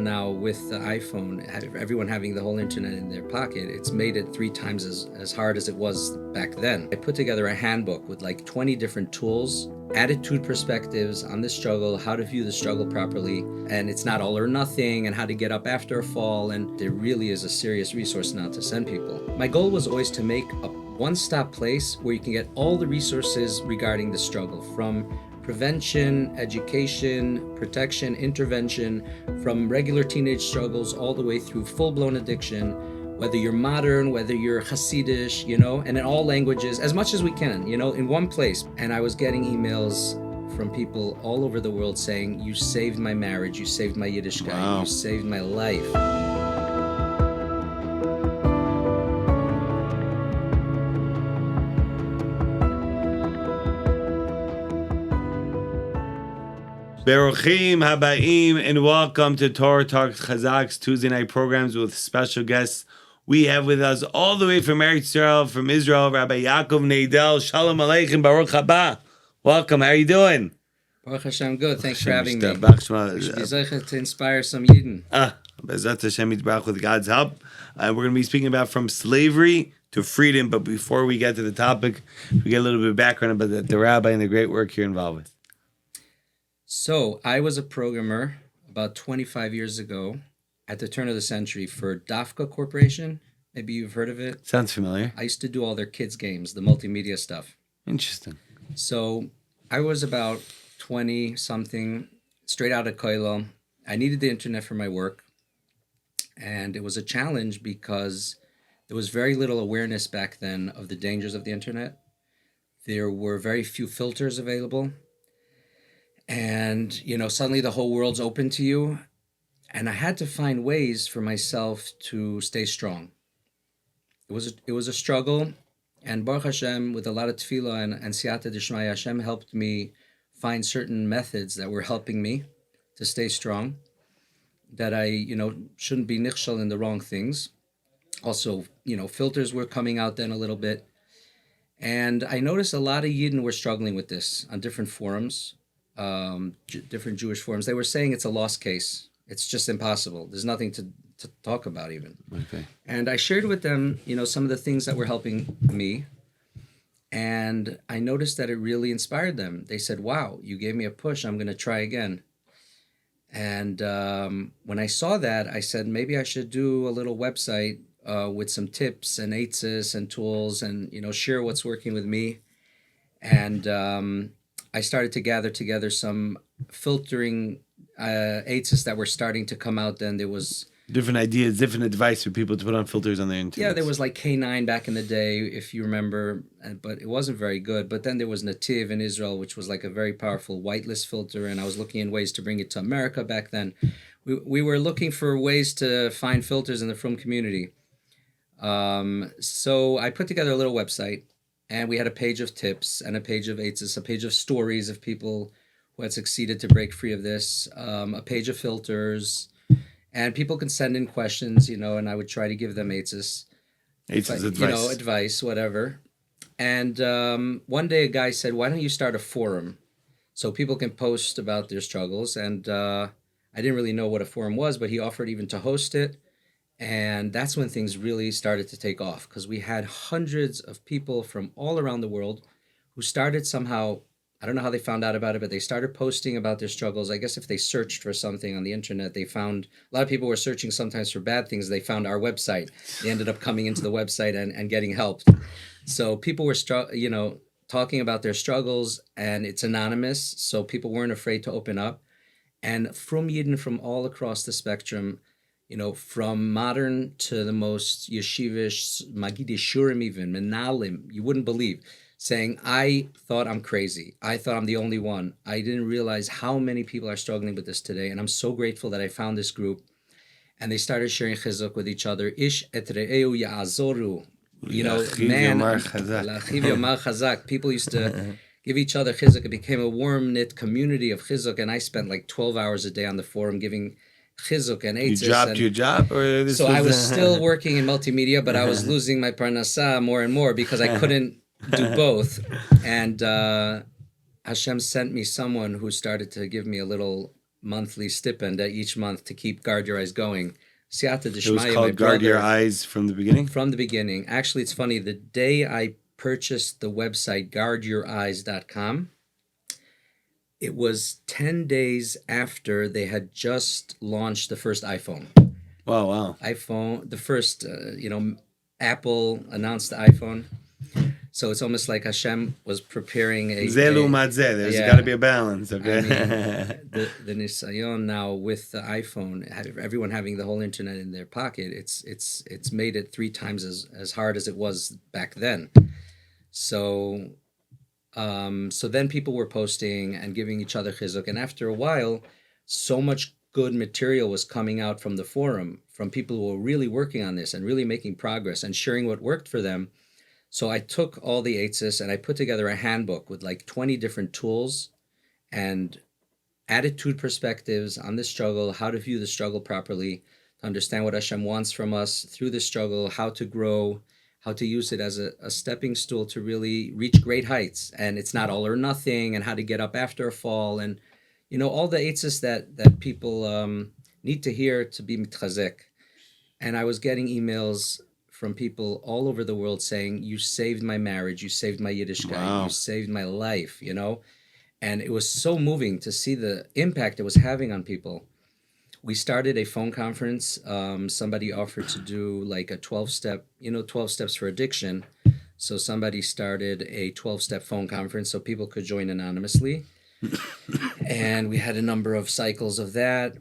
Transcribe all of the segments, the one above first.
now with the iPhone, everyone having the whole internet in their pocket, it's made it 3 times as hard as it was back then. I put together a handbook with like 20 different tools, attitude perspectives on the struggle, how to view the struggle properly, and it's not all or nothing, and how to get up after a fall, and it really is a serious resource now to send people. My goal was always to make a one-stop place where you can get all the resources regarding the struggle, from prevention, education, protection, intervention, from regular teenage struggles all the way through full-blown addiction, whether you're modern, whether you're Hasidish, and in all languages, as much as we can, in one place. And I was getting emails from people all over the world saying, you saved my marriage, you saved my Yiddishkeit, wow. You saved my life. Beruchim habayim, and welcome to Torah Talk Chazaq's Tuesday night programs with special guests. We have with us all the way from Eretz from Israel, Rabbi Yaakov Nadel. Shalom Aleichem, Baruch haba. Welcome. How are you doing? Baruch Hashem, good. Thanks for having me. You should be zeicha to inspire some Yidden. Bezat Hashem Yitbarach, with God's help. We're going to be speaking about from slavery to freedom. But before we get to the topic, we get a little bit of background about the rabbi and the great work you're involved with. So I was a programmer about 25 years ago at the turn of the century for Dafka Corporation. Maybe you've heard of it. Sounds familiar. I used to do all their kids' games, the multimedia stuff. Interesting. So I was about 20-something, straight out of Koilo. I needed the internet for my work. And it was a challenge because there was very little awareness back then of the dangers of the internet. There were very few filters available. And, suddenly the whole world's open to you. And I had to find ways for myself to stay strong. It was a struggle. And Baruch Hashem, with a lot of tefillah and siyata d'shmaya, Hashem helped me find certain methods that were helping me to stay strong. That I, shouldn't be nichshal in the wrong things. Also, filters were coming out then a little bit. And I noticed a lot of Yidden were struggling with this on different forums. Different Jewish forums. They were saying it's a lost case. It's just impossible. There's nothing to talk about even. Okay. And I shared with them, some of the things that were helping me. And I noticed that it really inspired them. They said, wow, you gave me a push. I'm going to try again. And when I saw that, I said, maybe I should do a little website with some tips and eitzes and tools and, share what's working with me. And I started to gather together some filtering eitzes that were starting to come out then. There was different ideas, different advice for people to put on filters on their internet. Yeah, there was like K9 back in the day, if you remember, but it wasn't very good. But then there was Nativ in Israel, which was like a very powerful whitelist filter, and I was looking in ways to bring it to America back then. We were looking for ways to find filters in the Frum community. So I put together a little website. And we had a page of tips and a page of eitzes, a page of stories of people who had succeeded to break free of this, a page of filters, and people can send in questions, and I would try to give them eitzes. Eitzes advice. Advice, whatever. And one day a guy said, why don't you start a forum so people can post about their struggles? And I didn't really know what a forum was, but he offered even to host it. And that's when things really started to take off, because we had hundreds of people from all around the world who started somehow, I don't know how they found out about it, but they started posting about their struggles. I guess if they searched for something on the internet, they found, a lot of people were searching sometimes for bad things. They found our website. They ended up coming into the website and getting helped. So people were, talking about their struggles, and it's anonymous. So people weren't afraid to open up. And from Yidden from all across the spectrum, from modern to the most yeshivish, magid yeshurim even, menalim, you wouldn't believe, saying, I thought I'm crazy. I thought I'm the only one. I didn't realize how many people are struggling with this today. And I'm so grateful that I found this group. And they started sharing chizuk with each other. Ish et re'eu ya'azoru. Man, l'achiv yomar chazaq. People used to give each other chizuk. It became a warm-knit community of chizuk. And I spent like 12 hours a day on the forum giving chizuk and eitzes. You dropped your job? So I was still working in multimedia, but I was losing my parnasah more and more because I couldn't do both. And Hashem sent me someone who started to give me a little monthly stipend each month to keep Guard Your Eyes going. Siyata It was Dishmaya, my called Guard Your brother, Eyes from the beginning? from the beginning. Actually, it's funny. The day I purchased the website guardyoureyes.com, it was 10 days after they had just launched the first iPhone. Wow. The first, Apple announced the iPhone. So it's almost like Hashem was preparing Zelu Matzeh. There's yeah. got to be a balance, okay? I mean, the Nisayon now with the iPhone, everyone having the whole internet in their pocket, it's made it 3 times as hard as it was back then. So then people were posting and giving each other chizuk, and after a while, so much good material was coming out from the forum from people who were really working on this and really making progress and sharing what worked for them. So I took all the eitzes and I put together a handbook with like 20 different tools and attitude perspectives on the struggle, how to view the struggle properly, to understand what Hashem wants from us through the struggle, how to grow, how to use it as a stepping stool to really reach great heights. And it's not all or nothing, and how to get up after a fall, and all the eitzes that people need to hear to be Chazaq. And I was getting emails from people all over the world saying, you saved my marriage, you saved my Yiddishkeit, Wow. you saved my life, And it was so moving to see the impact it was having on people. We started a phone conference. Somebody offered to do like a 12-step, 12 steps for addiction. So somebody started a 12-step phone conference so people could join anonymously. And we had a number of cycles of that.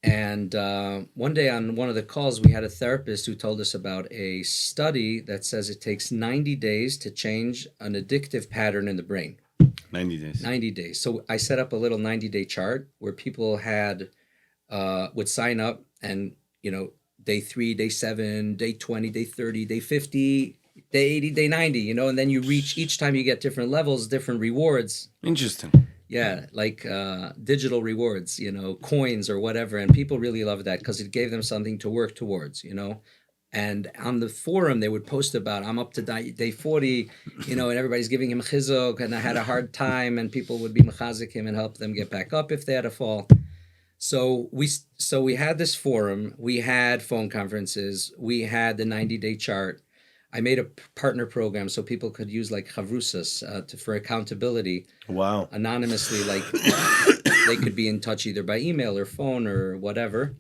And one day on one of the calls, we had a therapist who told us about a study that says it takes 90 days to change an addictive pattern in the brain. 90 days. 90 days. So I set up a little 90-day chart where people would sign up and, day 3, day 7, day 20, day 30, day 50, day 80, day 90, and then you reach, each time you get different levels, different rewards. Interesting. Yeah, like digital rewards, coins or whatever. And people really loved that because it gave them something to work towards, And on the forum, they would post about, I'm up to day 40, and everybody's giving him chizuk, and I had a hard time, and people would be mechazik him and help them get back up if they had a fall. So we had this forum, we had phone conferences, we had the 90-day chart. I made a partner program so people could use like chavrusas for accountability. Wow. Anonymously, like they could be in touch either by email or phone or whatever.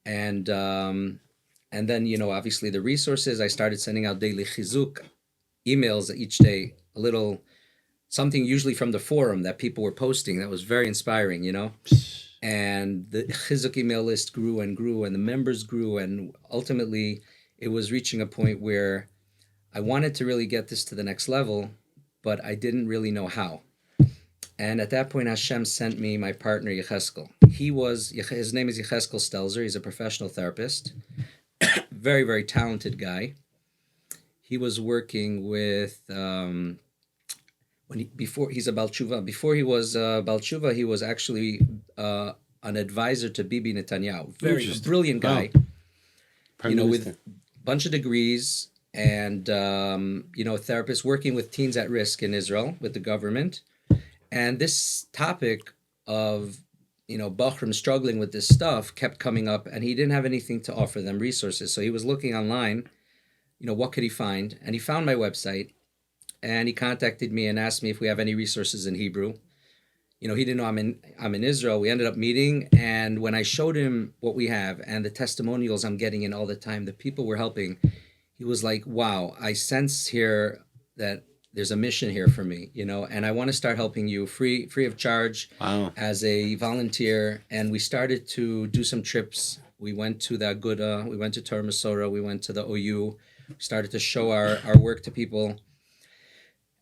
And then, obviously the resources, I started sending out daily chizuk emails each day, a little something usually from the forum that people were posting that was very inspiring, And the chizuk email list grew and grew, and the members grew, and ultimately it was reaching a point where I wanted to really get this to the next level, but I didn't really know how. And at that point, Hashem sent me my partner, Yecheskel. His name is Yecheskel Stelzer. He's a professional therapist, very, very talented guy. He was working with, he's a Baal Tshuva. Before he was Baal Tshuva, he was actually an advisor to Bibi Netanyahu. Very brilliant guy, with a bunch of degrees, and a therapist working with teens at risk in Israel with the government. And this topic of Bachram struggling with this stuff kept coming up, and he didn't have anything to offer them, resources. So he was looking online, what could he find? And he found my website, and he contacted me and asked me if we have any resources in Hebrew. He didn't know I'm in Israel. We ended up meeting, and when I showed him what we have and the testimonials I'm getting in all the time, the people we're helping, he was like, wow, I sense here that there's a mission here for me, and I want to start helping you free of charge. Wow. As a volunteer. And we started to do some trips. We went to the Aguda, we went to Torah Masora, we went to the OU, started to show our work to people.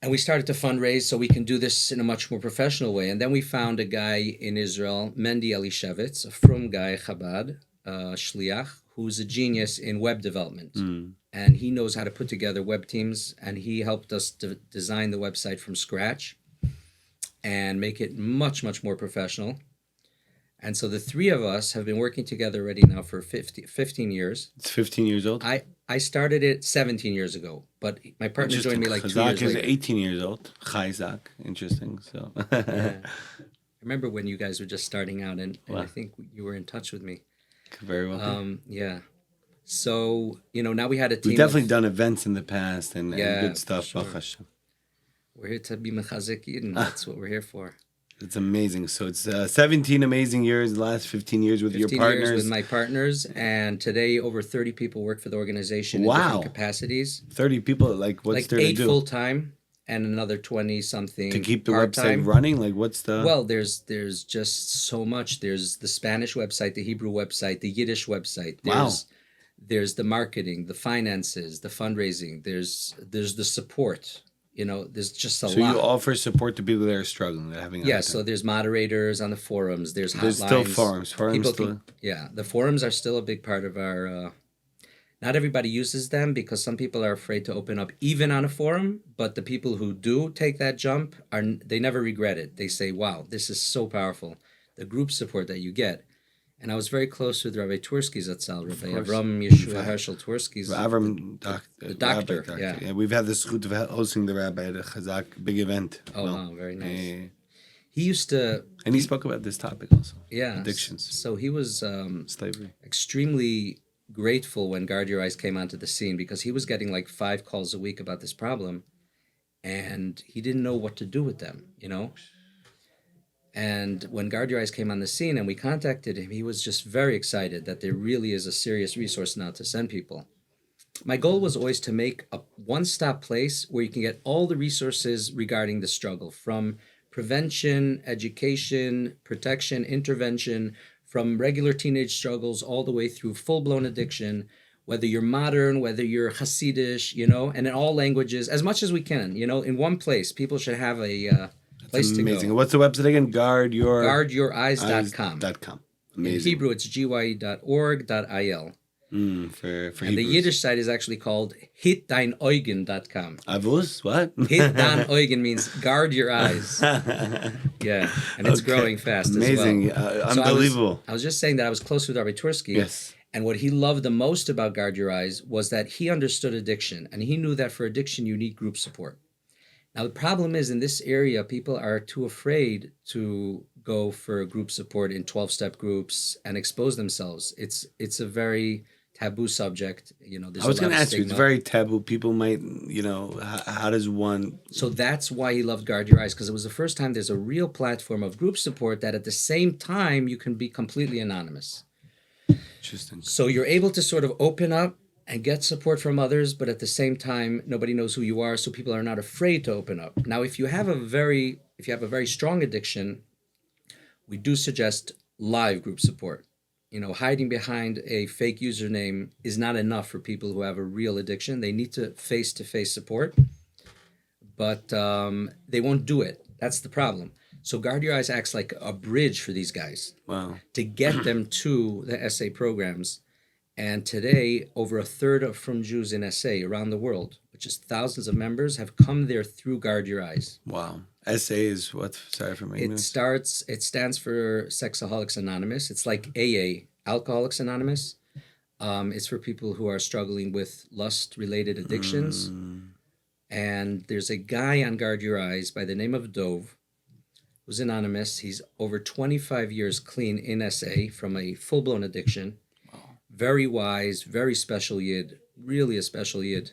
And we started to fundraise so we can do this in a much more professional way. And then we found a guy in Israel, Mendy Elishevitz, a frum guy, Chabad, Shliach, who's a genius in web development. And he knows how to put together web teams, and he helped us design the website from scratch and make it much, much more professional. And so the three of us have been working together already now for 15 years. It's 15 years old? I started it 17 years ago, but my partner joined me like 2 years later. Chazaq is later. 18 years old. Chazaq. Interesting. So. Yeah. remember when you guys were just starting out, and I Wow. think you were in touch with me. Could very well be. Yeah. So, now we had a We've team definitely of, done events in the past and yeah, good for stuff, Baruch sure. Hashem. We're here to be Mechazek Yidden. Ah, That's what we're here for. it's amazing. So it's 17 amazing years, the last 15 years with your 15 years with partners. my partners, and today over 30 people work for the organization in different Wow. capacities. 30 people, like what's Like there to 8 do? full-time and another 20 To something keep the part-time. website running? Like what's the... Well, there's just so much. There's the Spanish website, the Hebrew website, the Yiddish website. Wow. There's the marketing, the finances, the fundraising. There's the support. There's just a So lot. you offer support to people that are struggling, that are having a Yeah, hard so time. there's moderators on the forums. There's hotlines. There's still forums. People Still... yeah, the forums are still a big part of our. Not everybody uses them because some people are afraid to open up even on a forum. But the people who do take that jump they never regret it. They say, "Wow, this is so powerful." The group support that you get. And I was very close with Rabbi Twersky Zatzal, Rabbi course. Avram Yeshua Herschel Twersky, Avram, the doctor. Rabbi, Yeah. We've had the schut of hosting the rabbi at a Chazaq big event. Oh, wow, very nice. Yeah. He used to. And he spoke about this topic also. Yeah. Addictions. So he was Slavery. extremely grateful when Guard Your Eyes came onto the scene because he was getting like 5 calls a week about this problem, and he didn't know what to do with them. And when Guard Your Eyes came on the scene and we contacted him, he was just very excited that there really is a serious resource now to send people. My goal was always to make a one-stop place where you can get all the resources regarding the struggle, from prevention, education, protection, intervention, from regular teenage struggles all the way through full-blown addiction, whether you're modern, whether you're Hasidish, and in all languages, as much as we can, in one place. People should have a place to Amazing. go. What's the website again? GuardYourEyes.com. .com. In Amazing. Hebrew, it's gye.org.il. For And Hebrews. the Yiddish site is actually called hitdeineugen.com. Avos? What? Hit Dan Eugen means guard your eyes. Yeah, and it's growing fast Amazing. as well. Unbelievable. I was just saying that I was close with Rabbi Twersky. Yes. And what he loved the most about Guard Your Eyes was that he understood addiction. And he knew that for addiction, you need group support. Now, the problem is in this area, people are too afraid to go for group support in 12-step groups and expose themselves. It's a very taboo subject. There's I was going to ask you, it's very taboo. People might, how does one... So that's why he loved Guard Your Eyes, because it was the first time there's a real platform of group support that at the same time you can be completely anonymous. Interesting. So you're able to sort of open up and get support from others, but at the same time, nobody knows who you are, so people are not afraid to open up. Now, if you have a very strong addiction, we do suggest live group support. Hiding behind a fake username is not enough for people who have a real addiction. They need to face-to-face support, but they won't do it. That's the problem. So Guard Your Eyes acts like a bridge for these guys. Wow. To get them to the SA programs. And today, over a third of From Jews in SA around the world, which is thousands of members, have come there through Guard Your Eyes. Wow. SA is what? Sorry for my ignorance. It stands for Sexaholics Anonymous. It's like AA, Alcoholics Anonymous. It's for people who are struggling with lust-related addictions. And there's a guy on Guard Your Eyes by the name of Dove, who's anonymous. He's over 25 years clean in SA from a full-blown addiction. Very wise, very special Yid, really a special Yid.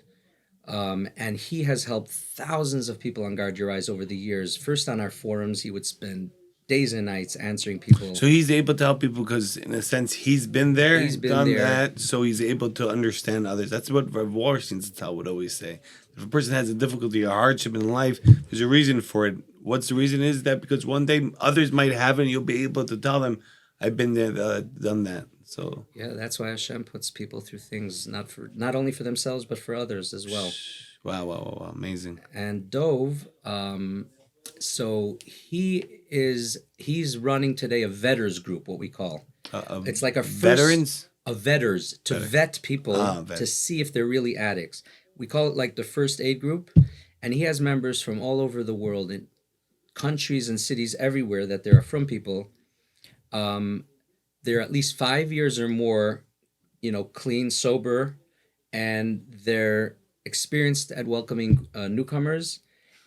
And he has helped thousands of people on Guard Your Eyes over the years. First on our forums, he would spend days and nights answering people. So he's able to help people because, in a sense, he's been there, done that, so he's able to understand others. That's what Rav Wallerstein Zatzal would always say. If a person has a difficulty or hardship in life, there's a reason for it. What's the reason is that because one day others might have it, and you'll be able to tell them, I've been there, done that. So yeah, that's why Hashem puts people through things not only for themselves but for others as well. Wow, amazing. And Dove, so he's running today a vetters group, what we call. It's like a veterans. Vetters to vet people to see if they're really addicts. We call it like the first aid group, and he has members from all over the world in countries and cities everywhere that there are from people. They're at least 5 years or more, clean, sober, and they're experienced at welcoming newcomers.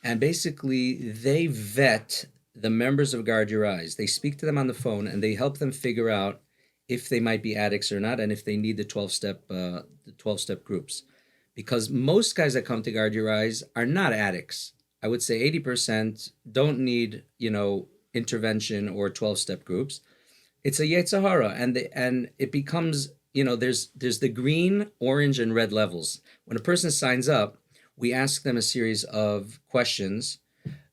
And basically, they vet the members of Guard Your Eyes. They speak to them on the phone and they help them figure out if they might be addicts or not, and if they need the 12-step groups. Because most guys that come to Guard Your Eyes are not addicts. I would say 80% don't need, intervention or 12-step groups. It's a Yetzer Hara, and it becomes, there's the green, orange, and red levels. When a person signs up, we ask them a series of questions.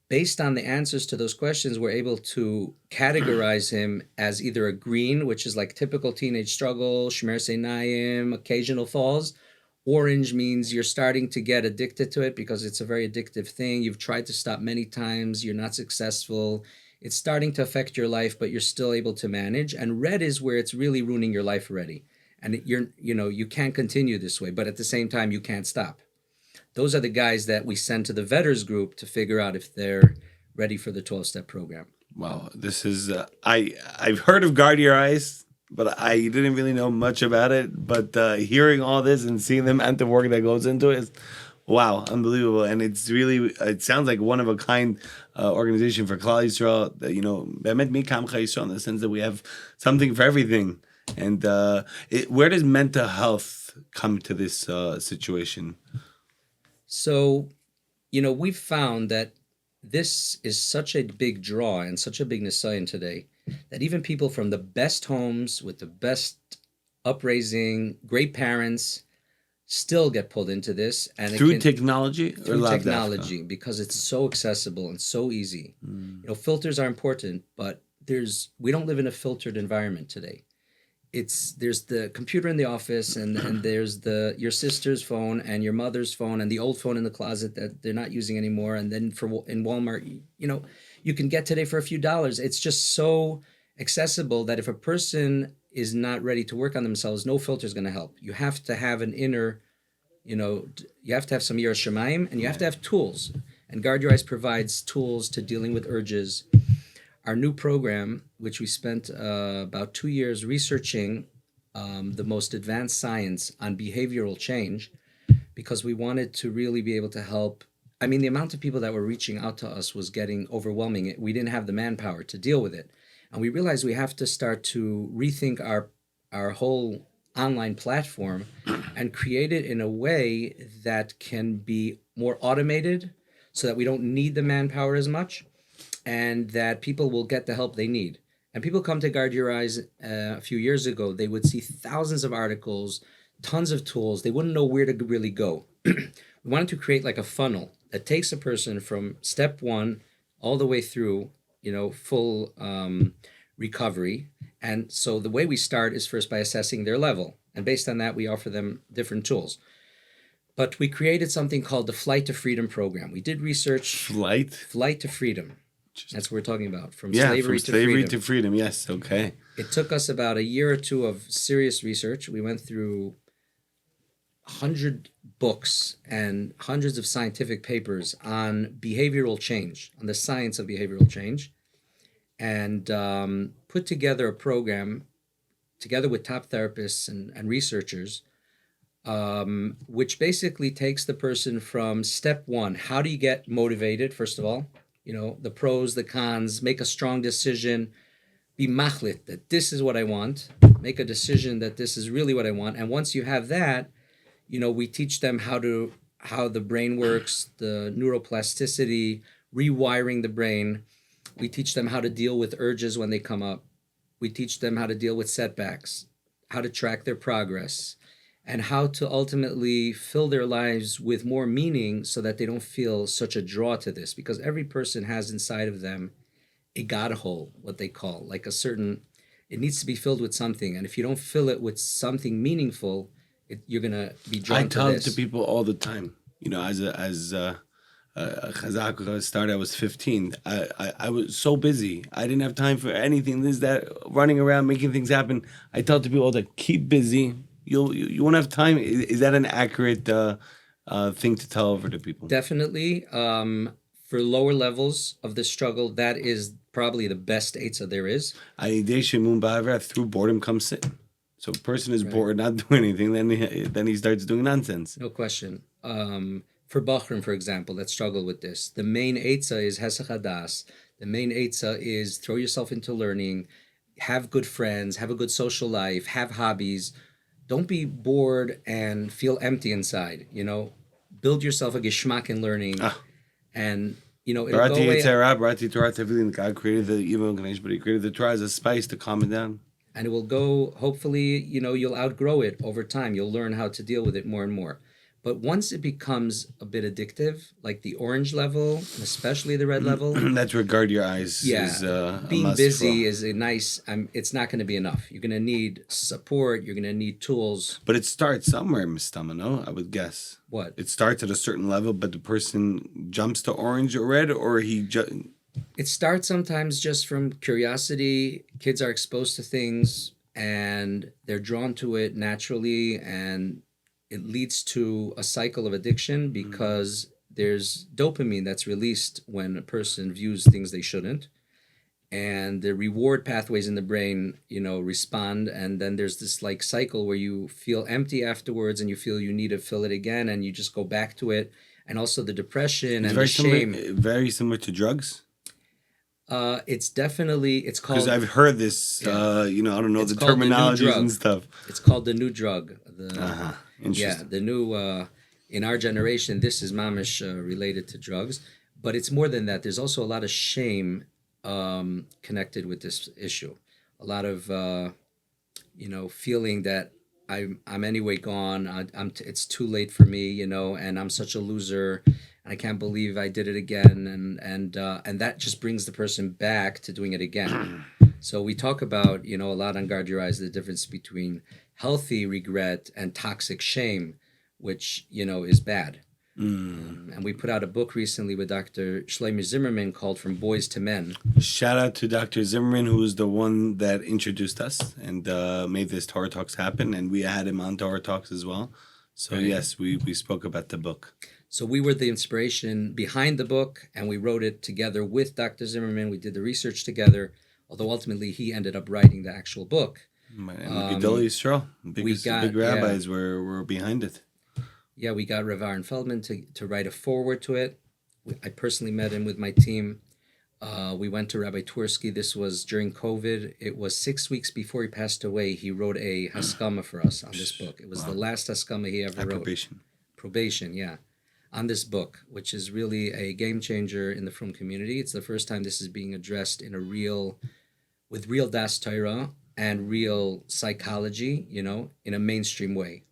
Based on the answers to those questions, we're able to categorize him as either a green, which is like typical teenage struggle, Shmer Seinayim, occasional falls. Orange means you're starting to get addicted to it because it's a very addictive thing. You've tried to stop many times. You're not successful. It's starting to affect your life, but you're still able to manage. And red is where it's really ruining your life already. And you can't continue this way, but at the same time, you can't stop. Those are the guys that we send to the Vetters group to figure out if they're ready for the 12-step program. Wow, this is I've heard of Guard Your Eyes, but I didn't really know much about it. But hearing all this and seeing the amount of work that goes into it is, wow, unbelievable. And it sounds like one of a kind organization for Klal Yisrael. Be'emet mi kamcha Yisrael, in the sense that we have something for everything. And where does mental health come to this situation? So, we've found that this is such a big draw and such a big nisayon today that even people from the best homes with the best upraising, great parents, still get pulled into this. And through technology? Through technology, because it's so accessible and so easy. Filters are important, but we don't live in a filtered environment today. There's the computer in the office and there's your sister's phone and your mother's phone and the old phone in the closet that they're not using anymore. And then in Walmart, you can get today for a few dollars. It's just so accessible that if a person is not ready to work on themselves, no filter is going to help. You have to have an inner, you have to have some Yiras Shamayim, and you have to have tools. And Guard Your Eyes provides tools to dealing with urges. Our new program, which we spent about 2 years researching the most advanced science on behavioral change, because we wanted to really be able to help. I mean, the amount of people that were reaching out to us was getting overwhelming. We didn't have the manpower to deal with it. And we realized we have to start to rethink our whole online platform and create it in a way that can be more automated so that we don't need the manpower as much, and that people will get the help they need. And people come to Guard Your Eyes a few years ago, they would see thousands of articles, tons of tools. They wouldn't know where to really go. We wanted to create like a funnel that takes a person from step one all the way through, full recovery. And so the way we start is first by assessing their level. And based on that, we offer them different tools. But we created something called the Flight to Freedom program. We did research. Flight to Freedom. That's what we're talking about. From slavery to to freedom. Yes, okay. It took us about a year or two of serious research. We went through 100 books and hundreds of scientific papers on behavioral change, on the science of behavioral change, and put together a program together with top therapists and researchers, which basically takes the person from step one. How do you get motivated, first of all? The pros, the cons, make a strong decision, be machlit, that this is what I want, make a decision that this is really what I want. And once you have that, we teach them how the brain works, the neuroplasticity, rewiring the brain. We teach them how to deal with urges when they come up. We teach them how to deal with setbacks, how to track their progress, and how to ultimately fill their lives with more meaning so that they don't feel such a draw to this. Because every person has inside of them a God hole, what they call, like it needs to be filled with something. And if you don't fill it with something meaningful, you're going to be drawn to this. I tell it to people all the time. As Chazaq started, I was 15. I was so busy. I didn't have time for anything. This, that, running around, making things happen. I tell to people all that, keep busy. You won't have time. Is that an accurate thing to tell over to people? Definitely. For lower levels of this struggle, that is probably the best eitzah there is. Through boredom comes sin. So a person is bored, not doing anything, then he starts doing nonsense. No question. For Bachrim, for example, that struggle with this, the main eitzah is Hesach Hadas, The main eitzah is throw yourself into learning, have good friends, have a good social life, have hobbies. Don't be bored and feel empty inside. Build yourself a geschmack in learning, Ah. and it'll go Barati away. Yitzhak, Barati Torah Tefillin. God created the evil inclination, but He created the Torah as a spice to calm it down. And it will go, hopefully, you'll outgrow it over time. You'll learn how to deal with it more and more. But once it becomes a bit addictive, like the orange level, and especially the red level, That's where guard your eyes is being a must busy for. is a nice, it's not going to be enough. You're going to need support. You're going to need tools. But it starts somewhere, Mistama, no? I would guess. What? It starts at a certain level, but the person jumps to orange or red, or It starts sometimes just from curiosity. Kids are exposed to things and they're drawn to it naturally, and it leads to a cycle of addiction because there's dopamine that's released when a person views things they shouldn't, and the reward pathways in the brain respond, and then there's this like cycle where you feel empty afterwards and you feel you need to fill it again, and you just go back to it. And also the depression it's and very the shame. very similar to drugs. It's called, Because I've heard this, I don't know It's the called the new terminologies drug. and stuff. It's called the new drug. Interesting. The new, in our generation, this is mamish related to drugs, but it's more than that. There's also a lot of shame connected with this issue. A lot of, feeling that I'm anyway gone. It's too late for me, and I'm such a loser, and I can't believe I did it again, and that just brings the person back to doing it again. So we talk about, a lot on Guard Your Eyes, the difference between healthy regret and toxic shame, which, is bad. And we put out a book recently with Dr. Shlomo Zimmerman called From Boys to Men. Shout out to Dr. Zimmerman, who was the one that introduced us and made this Torah Talks happen. And we had him on Torah Talks as well. So, Right. yes, we spoke about the book. So we were the inspiration behind the book, and we wrote it together with Dr. Zimmerman. We did the research together, although ultimately he ended up writing the actual book. And Gedolei Yisrael, big rabbis were behind it. Yeah, we got Rav Aaron Feldman to write a foreword to it. I personally met him with my team. We went to Rabbi Twersky. This was during COVID. It was 6 weeks before he passed away. He wrote a haskama for us on this book. It was the last haskama he ever wrote. Probation, yeah. On this book, which is really a game changer in the Frum community. It's the first time this is being addressed with real Das Torah and real psychology, in a mainstream way.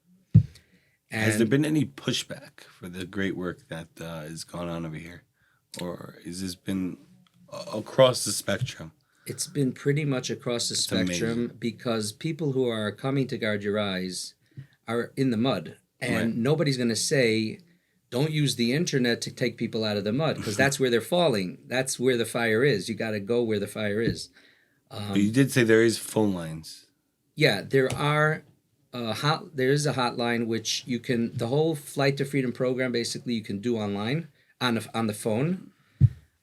And Has there been any pushback for the great work that is going on over here? Or has this been across the spectrum? It's been pretty much across the spectrum because people who are coming to Guard Your Eyes are in the mud. And nobody's going to say, don't use the internet to take people out of the mud, because that's where they're falling. That's where the fire is. You got to go where the fire is. But you did say there is phone lines. Yeah, there is a hotline which you can, the whole Flight to Freedom program, basically you can do online on the phone.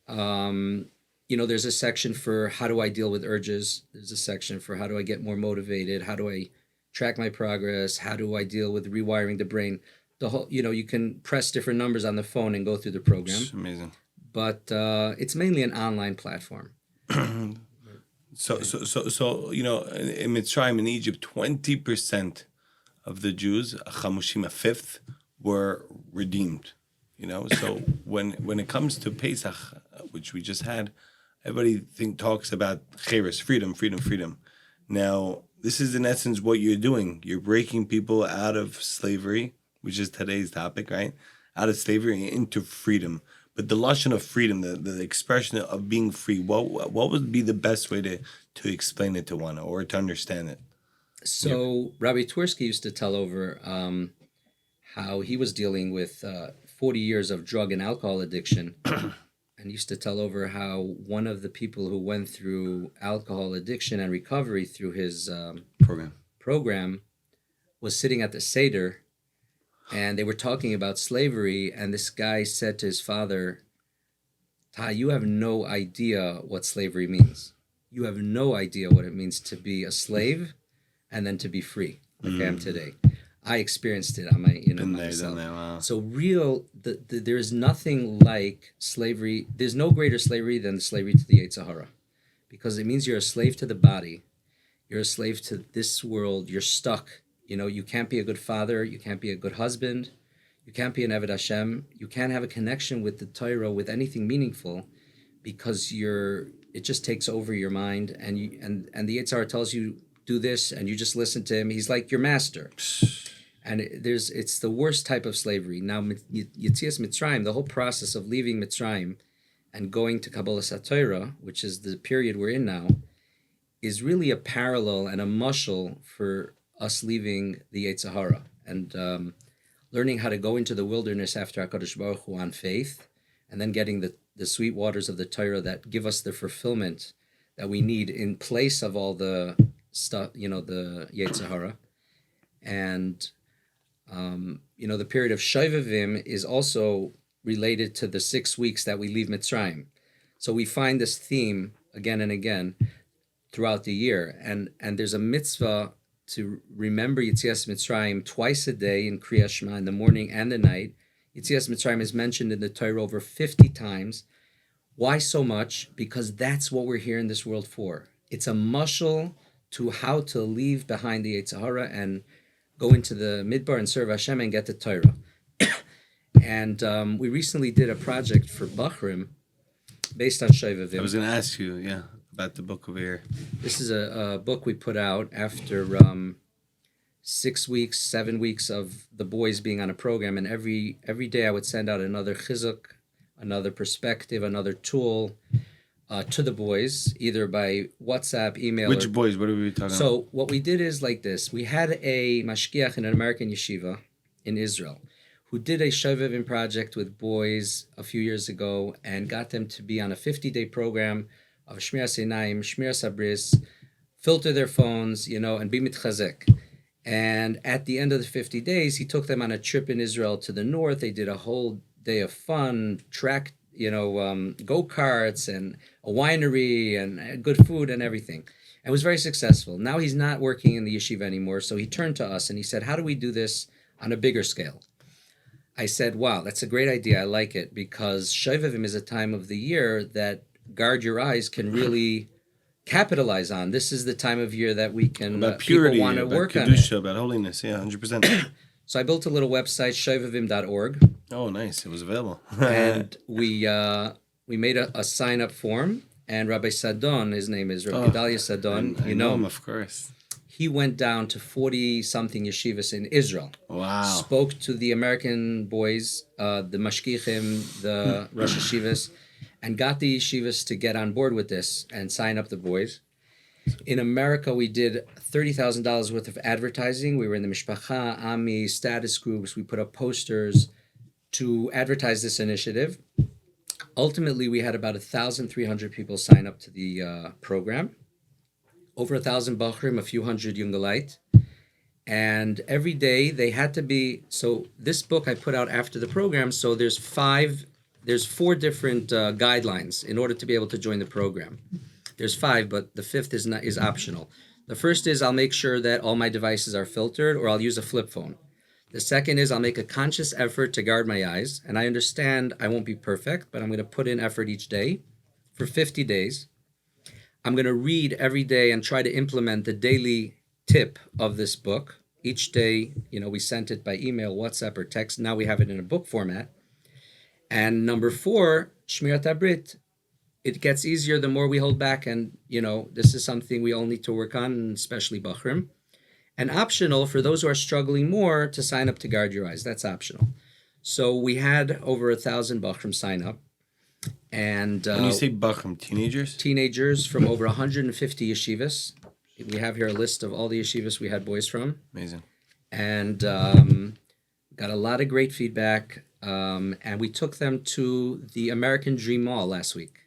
There's a section for how do I deal with urges. There's a section for how do I get more motivated. How do I track my progress? How do I deal with rewiring the brain? The whole, you can press different numbers on the phone and go through the program. It's amazing. But it's mainly an online platform. So in Mitzrayim, in Egypt, 20% of the Jews, a chamushim, a fifth, were redeemed. So when it comes to Pesach, which we just had, everybody talks about cheres, freedom. Now, this is in essence what you're doing. You're breaking people out of slavery, which is today's topic, right? Out of slavery into freedom. But the lashon of freedom, the expression of being free, what would be the best way to explain it to one or to understand it? So Rabbi Twersky used to tell over how he was dealing with 40 years of drug and alcohol addiction, and used to tell over how one of the people who went through alcohol addiction and recovery through his program was sitting at the Seder, and they were talking about slavery, and this guy said to his father, "Ta, you have no idea what slavery means. You have no idea what it means to be a slave and then to be free, like I am today. I experienced it on my, Been there, myself. done that. Wow. So there is nothing like slavery. There's no greater slavery than slavery to the Yetzer Hara, because it means you're a slave to the body. You're a slave to this world. You're stuck. You can't be a good father. You can't be a good husband. You can't be an Eved Hashem. You can't have a connection with the Torah, with anything meaningful, because it just takes over your mind, and the Yetzer Hara tells you do this, and you just listen to him. He's like your master. And it's the worst type of slavery. Now, Yetzias Mitzrayim, the whole process of leaving Mitzrayim and going to Kabbalah Torah, which is the period we're in now, is really a parallel and a mushal for us leaving the Yetzer Hara and learning how to go into the wilderness after HaKadosh Baruch Hu on faith, and then getting the sweet waters of the Torah that give us the fulfillment that we need in place of all the stuff, the Yetzer Hara. And the period of Shovavim is also related to the 6 weeks that we leave Mitzrayim. So we find this theme again and again throughout the year. And there's a mitzvah to remember Yetzias Mitzrayim twice a day in Kriyas Shema, in the morning and the night. Yetzias Mitzrayim is mentioned in the Torah over 50 times. Why so much? Because that's what we're here in this world for. It's a mashal to how to leave behind the Yetzer Hara and go into the Midbar and serve Hashem and get the Torah. And we recently did a project for Bachrim based on Shovavim. I was going to ask you, about the book over here. This is a book we put out after 6 weeks, 7 weeks of the boys being on a program, and every day I would send out another chizuk, another perspective, another tool to the boys, either by WhatsApp, email. Which boys? What are we talking about? So what we did is like this. We had a mashgiach in an American yeshiva in Israel who did a Shovavim project with boys a few years ago and got them to be on a 50-day program of Shmiras Einayim, Shmiras Habris, filter their phones, and be Chazaq. And at the end of the 50 days, he took them on a trip in Israel to the north. They did a whole day of fun, track, go-karts and a winery and good food and everything. And it was very successful. Now he's not working in the yeshiva anymore, so he turned to us and he said, how do we do this on a bigger scale? I said, wow, that's a great idea. I like it, because Shovavim is a time of the year that Guard Your Eyes can really capitalize on. This is the time of year that we can, about purity, people want to about work kedusha, on it. about holiness, 100%. So I built a little website, shovavim.org. Oh, nice. It was available. And we made a sign-up form, and Rabbi Sadon, his name is Rabbi Gedalia Sadon. I know him, of course. He went down to 40-something yeshivas in Israel. Wow. Spoke to the American boys, the mashgichim, the Rosh Yeshivas, and got the yeshivas to get on board with this and sign up the boys. In America, we did $30,000 worth of advertising. We were in the Mishpacha, Ami, status groups. We put up posters to advertise this initiative. Ultimately, we had about 1,300 people sign up to the program. Over 1,000 Bachrim, a few hundred Jungelite. And every day they had to be, so this book I put out after the program, so there's 4 different guidelines in order to be able to join the program. There's 5, but the 5th is optional. The first is I'll make sure that all my devices are filtered, or I'll use a flip phone. The second is I'll make a conscious effort to guard my eyes, and I understand I won't be perfect, but I'm going to put in effort each day for 50 days. I'm going to read every day and try to implement the daily tip of this book. Each day, we sent it by email, WhatsApp, or text. Now we have it in a book format. And number 4, Shmirat Habrit. It gets easier the more we hold back, and, this is something we all need to work on, especially Bachrim. And optional for those who are struggling more to sign up to Guard Your Eyes. That's optional. So we had over 1,000 Bachrim sign up. And when you say Bachrim, teenagers? Teenagers from over 150 yeshivas. We have here a list of all the yeshivas we had boys from. Amazing. And got a lot of great feedback. And we took them to the American Dream Mall last week.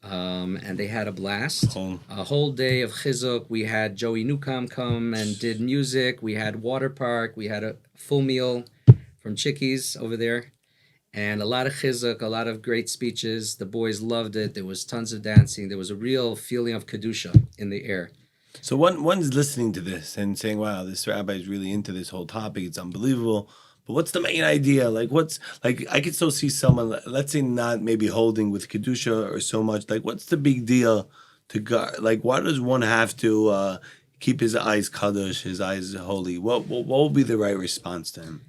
And they had a blast. A whole day of chizuk. We had Joey Newcomb come and did music. We had water park. We had a full meal from Chickies over there. And a lot of chizuk, a lot of great speeches. The boys loved it. There was tons of dancing. There was a real feeling of kedusha in the air. So one's listening to this and saying, "Wow, this rabbi is really into this whole topic. It's unbelievable." But what's the main idea? Like, what's like? I could still see someone, let's say, not maybe holding with kedusha or so much. Like, what's the big deal to God? Like, why does one have to keep his eyes kadosh, his eyes holy? What will be the right response to him?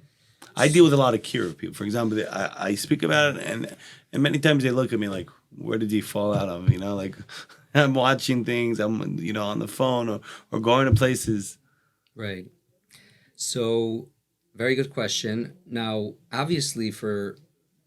I deal with a lot of kira people. For example, I speak about it, and many times they look at me like, "Where did he fall out of?" You know, like I'm watching things, I'm on the phone or going to places. Right. So, very good question. Now, obviously,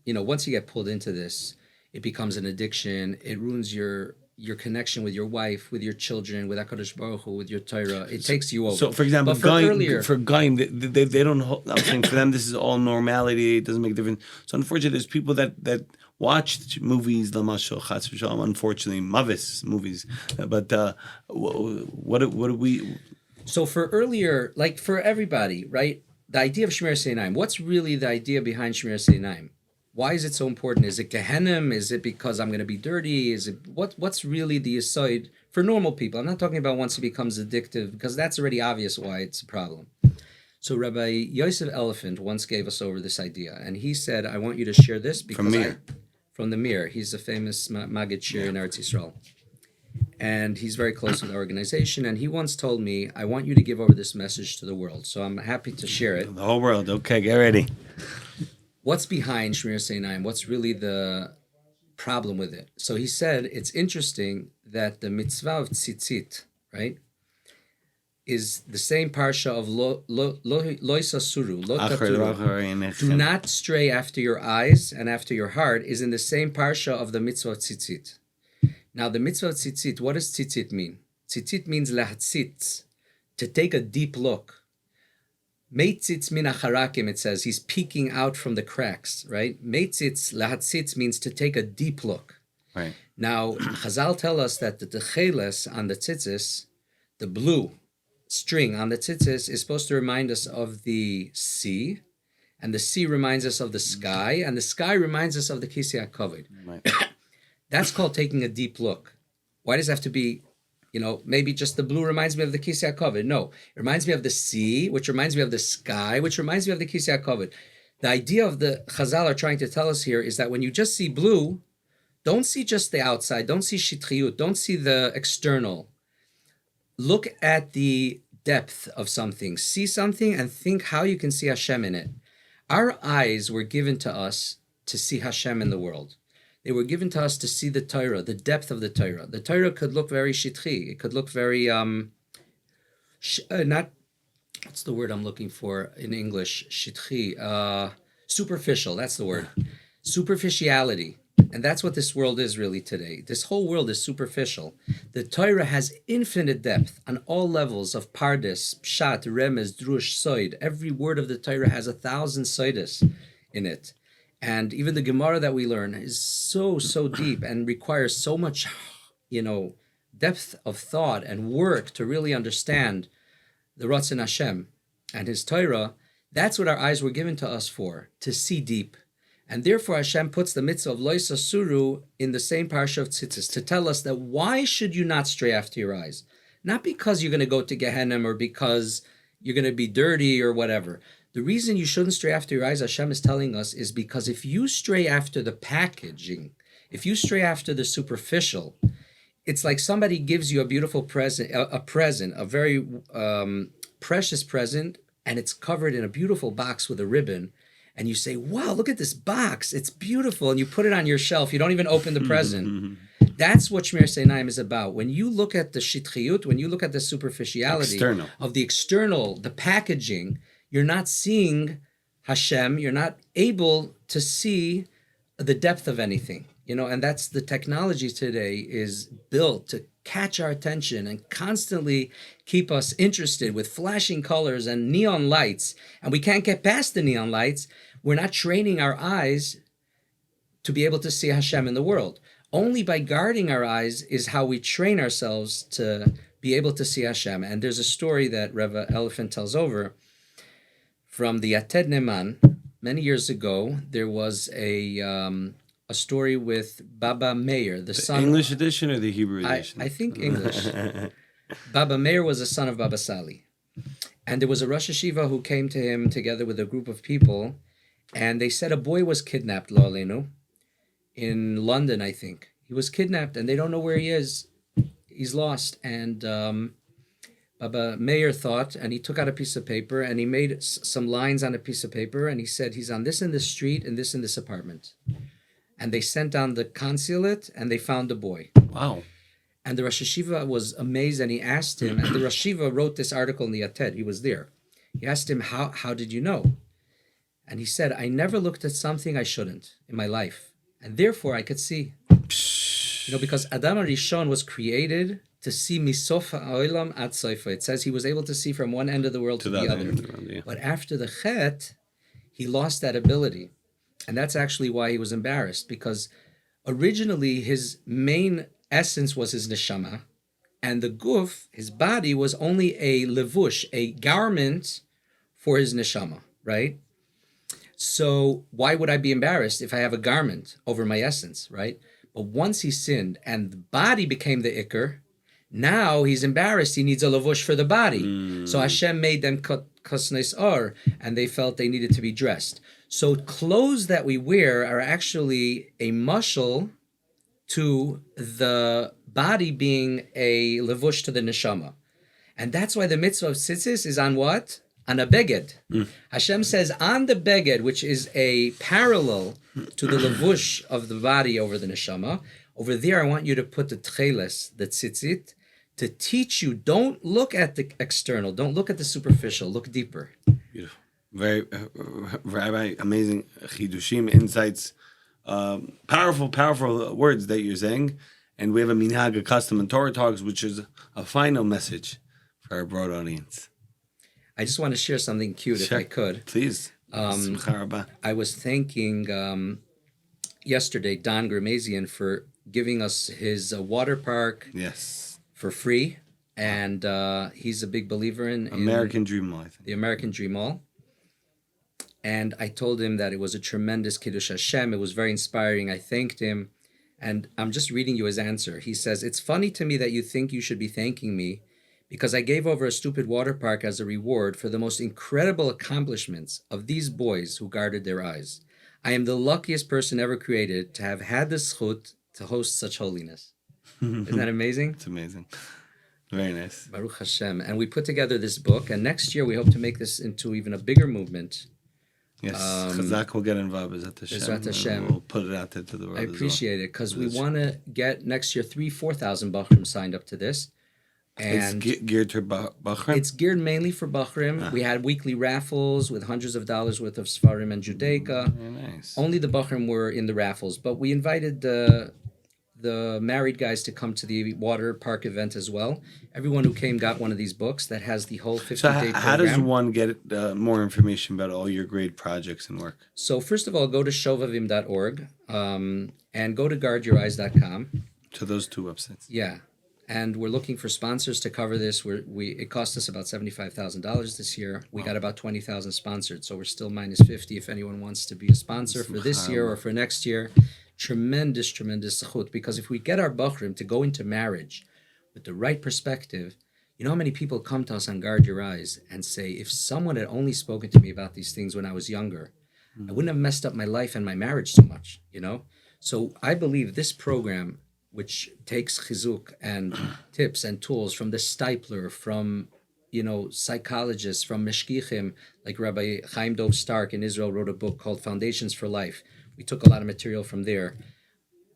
once you get pulled into this, it becomes an addiction. It ruins your connection with your wife, with your children, with Hakadosh Baruch Hu, with your Torah. It takes you over. So, for example, But for earlier, Goyim, they don't. I'm saying for them, this is all normality. It doesn't make a difference. So, unfortunately, there's people that watch movies, Lamashal, Chatz v'Shalom, unfortunately, Mavis movies. But what do we? so for earlier, like for everybody, right? The idea of Shmiras Einayim. What's really the idea behind Shmiras Einayim? Why is it so important? Is it Gehenim? Is it because I'm going to be dirty? Is it what's really the aside for normal people? I'm not talking about once it becomes addictive, because that's already obvious why it's a problem. So Rabbi Yosef Elephant once gave us over this idea, and he said, "I want you to share this because from the Mir. He's a famous Maggid Shir in Eretz Yisrael, and he's very close with the organization. And he once told me, I want you to give over this message to the world. So I'm happy to share it. The whole world. Okay, get ready. What's behind Shmiras Einayim? What's really the problem with it? So he said, it's interesting that the mitzvah of tzitzit, right, is the same parsha of lo isasuru, lo taturu. Do not stray after your eyes and after your heart is in the same parsha of the mitzvah of tzitzit. Now, the mitzvah of tzitzit, what does tzitzit mean? Tzitzit means lahatzitz, to take a deep look. Meitzitz min acharakim, it says, he's peeking out from the cracks, right? Meitzitz, lahatzitz means to take a deep look. Right. Now, Chazal tell us that the techeles on the tzitzis, the blue string on the tzitzis, is supposed to remind us of the sea, and the sea reminds us of the sky, and the sky reminds us of the Kisei HaKavod. Right. That's called taking a deep look. Why does it have to be, maybe just the blue reminds me of the Kisei HaKavod? No, it reminds me of the sea, which reminds me of the sky, which reminds me of the Kisei HaKavod. The idea of the Chazal are trying to tell us here is that when you just see blue, don't see just the outside, don't see shitriyut, don't see the external. Look at the depth of something. See something and think how you can see Hashem in it. Our eyes were given to us to see Hashem in the world. They were given to us to see the Torah, the depth of the Torah. The Torah could look very shitri. It could look very, what's the word I'm looking for in English? Shitri. Superficial, that's the word. Superficiality. And that's what this world is really today. This whole world is superficial. The Torah has infinite depth on all levels of Pardes, Pshat, Remez, Drush, Soid. Every word of the Torah has 1,000 Soides in it. And even the Gemara that we learn is so deep and requires so much, depth of thought and work to really understand the Ratzon Hashem and His Torah. That's what our eyes were given to us for, to see deep. And therefore Hashem puts the mitzvah of Lo Yisasuru in the same parsha of Tzitzis to tell us that why should you not stray after your eyes? Not because you're going to go to Gehenna or because you're going to be dirty or whatever. The reason you shouldn't stray after your eyes, Hashem is telling us, is because if you stray after the packaging, if you stray after the superficial, it's like somebody gives you a beautiful present, a very precious present, and it's covered in a beautiful box with a ribbon, and you say, wow, look at this box, it's beautiful, and you put it on your shelf, you don't even open the present. That's what Shmiras Einayim is about. When you look at the shitriyut, when you look at the superficiality of the external, the packaging, you're not seeing Hashem, you're not able to see the depth of anything, and that's the technology today is built to catch our attention and constantly keep us interested with flashing colors and neon lights, and we can't get past the neon lights. We're not training our eyes to be able to see Hashem in the world. Only by guarding our eyes is how we train ourselves to be able to see Hashem. And there's a story that Rabbi Elephant tells over from the Yated Neman. Many years ago, there was a story with Baba Meir, the son. English edition or the Hebrew edition? I think English. Baba Meir was a son of Baba Sali. And there was a Rosh Hashiva who came to him together with a group of people, and they said a boy was kidnapped, lo aleinu, in London, I think. He was kidnapped, and they don't know where he is. He's lost. And Baba Meir thought, and he took out a piece of paper, and he made some lines on a piece of paper, and he said, he's on this in this street, and this in this apartment. And they sent down the consulate, and they found the boy. Wow. And the Rosh Hashiva was amazed, and he asked him, and the Rosh Hashiva wrote this article in the Yated, he was there. He asked him, how did you know? And he said, I never looked at something I shouldn't in my life. And therefore I could see. Because Adam Rishon was created to see misofa ha'olam ad sofa. It says he was able to see from one end of the world to the other. Yeah. But after the Chet, he lost that ability. And that's actually why he was embarrassed, because originally his main essence was his neshama, and the guf, his body, was only a levush, a garment for his neshama, right? So why would I be embarrassed if I have a garment over my essence, right? But once he sinned and the body became the ikr, now he's embarrassed. He needs a levush for the body. So Hashem made them kasnes or, and they felt they needed to be dressed. So clothes that we wear are actually a mushal to the body being a levush to the neshama. And that's why the mitzvah of tzitzis is on what? On a beged. Hashem says on the beged, which is a parallel to the levush of the body over the neshama. Over there, I want you to put the tcheles, the tzitzit, to teach you, don't look at the external, don't look at the superficial, look deeper. Beautiful. Very, Rabbi, amazing chidushim, insights, powerful words that you're saying. And we have a minhag, a custom in Torah Talks, which is a final message for our broad audience. I just want to share something cute, if I could. Please. I was thanking yesterday Don Grimasian for giving us his water park for free. And he's a big believer in American Dream Mall, I think. The American Dream Mall. And I told him that it was a tremendous Kiddush Hashem. It was very inspiring. I thanked him. And I'm just reading you his answer. He says, it's funny to me that you think you should be thanking me because I gave over a stupid water park as a reward for the most incredible accomplishments of these boys who guarded their eyes. I am the luckiest person ever created to have had the zchut to host such holiness. Isn't that amazing? It's amazing. Very nice. Baruch Hashem. And we put together this book, and next year we hope to make this into even a bigger movement. Yes, Chazaq will get involved. Bezrat Hashem. We'll put it out there to the world. I appreciate it, because we want to get next year 4,000 Bachrim signed up to this. And it's geared to Bachrim? It's geared mainly for Bachrim. We had weekly raffles with hundreds of dollars worth of Sfarim and Judaica. Very nice. Only the Bachrim were in the raffles, but we invited the married guys to come to the water park event as well. Everyone who came got one of these books that has the whole 50-day program. So how does one get more information about all your great projects and work? So first of all, go to shovavim.org and go to guardyoureyes.com. To those two websites. Yeah. And we're looking for sponsors to cover this. It cost us about $75,000 this year. We got about 20,000 sponsored, so we're still minus 50 if anyone wants to be a sponsor for this year or for next year. Tremendous zechut, because if we get our bachrim to go into marriage with the right perspective, you know how many people come to us on Guard Your Eyes and say, if someone had only spoken to me about these things when I was younger, I wouldn't have messed up my life and my marriage so much, you know? So I believe this program, which takes chizuk and tips and tools from the Stipler, from psychologists, from meshkichim, like Rabbi Chaim Dov Stark in Israel wrote a book called Foundations for Life. We took a lot of material from there.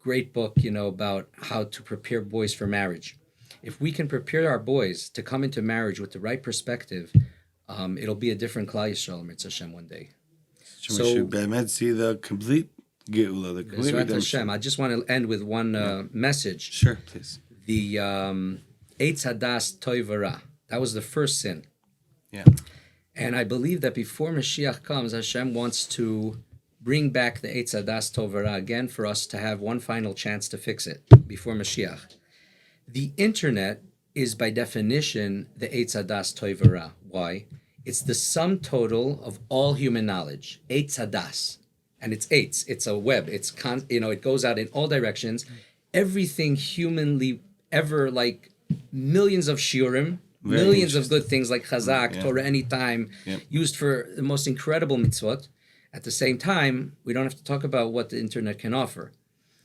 Great book, about how to prepare boys for marriage. If we can prepare our boys to come into marriage with the right perspective, it'll be a different Klal Yisrael, Mitzvah Hashem, one day. So we should see the complete Geula, the complete redemption. Hashem. I just want to end with one message. Sure, please. The Eitz Hadas Toivara. That was the first sin. Yeah. And I believe that before Mashiach comes, Hashem wants to bring back the Eitz Hadas Tovara again for us to have one final chance to fix it before Mashiach. The internet is by definition the Eitz Hadas Tovara. Why? It's the sum total of all human knowledge. Eitz Hadas. And it's eitz. It's a web. It goes out in all directions. Everything humanly ever millions of shiurim, millions of good things like Chazaq, Torah Anytime, used for the most incredible mitzvot. At the same time, we don't have to talk about what the internet can offer.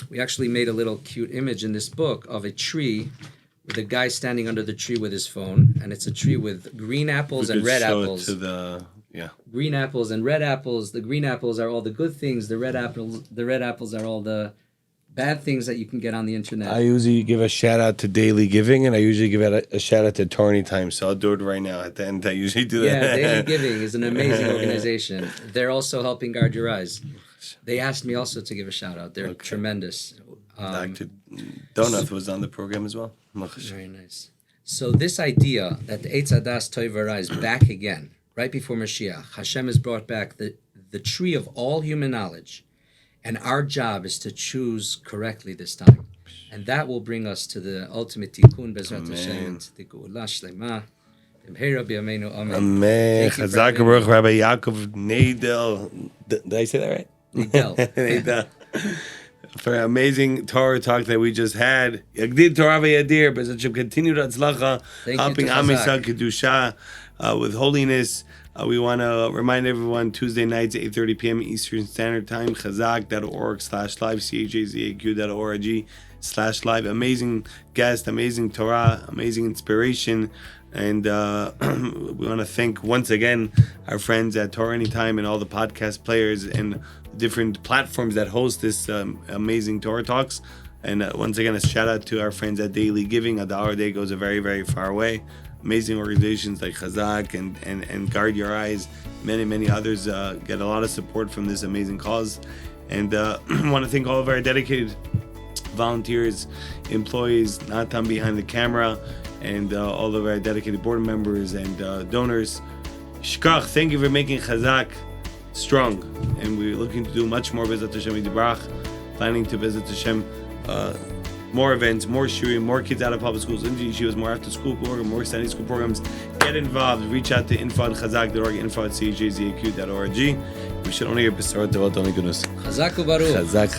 We actually made a little cute image in this book of a tree with a guy standing under the tree with his phone, and it's a tree with green apples and red apples. Green apples and red apples. The green apples are all the good things. The red apples are all the bad things that you can get on the internet. I usually give a shout out to Daily Giving, and I usually give a shout out to Torah Anytime. So I'll do it right now at the end. I usually do that. Yeah, Daily Giving is an amazing organization. They're also helping guard your eyes. They asked me also to give a shout out. They're tremendous. Dr. Donath was on the program as well. Very nice. So this idea that the Eitz Hadas Tov V'Ra is back again, right before Mashiach, Hashem has brought back the tree of all human knowledge. And our job is to choose correctly this time. And that will bring us to the ultimate tikkun, Bezrat Hashem, to the Geula Shlema. Amen. Chazaq Baruch Rabbi Yaakov Nadel. Did I say that right? Nadel. For an amazing Torah talk that we just had. Yagdid Torah v'yadir, Bezrat Hashem, continued Hatzlacha, helping Am Yisrael Kedusha with holiness. We want to remind everyone, Tuesday nights, 8:30 p.m. Eastern Standard Time, chazaq.org/live, chazaq.org/live. Amazing guest, amazing Torah, amazing inspiration. And we want to thank once again our friends at Torah Anytime and all the podcast players and different platforms that host this amazing Torah Talks. And once again, a shout out to our friends at Daily Giving. A dollar a day goes a very, very far way. Amazing organizations like Chazaq and Guard Your Eyes, many others get a lot of support from this amazing cause. And I want to thank all of our dedicated volunteers, employees, Natan behind the camera, and all of our dedicated board members and donors. Shkach, thank you for making Chazaq strong. And we're looking to do much more Bezrat Hashem Yidibrach, planning to Bezrat Hashem more events, more shiurim, more kids out of public schools, into yeshivas, more after school program, more Sunday school programs. Get involved. Reach out to info@chazaq.org, info@chazaq.org. We should only hear Besorot Tovot, only good news. Chazaq u'baruch. Chazaq.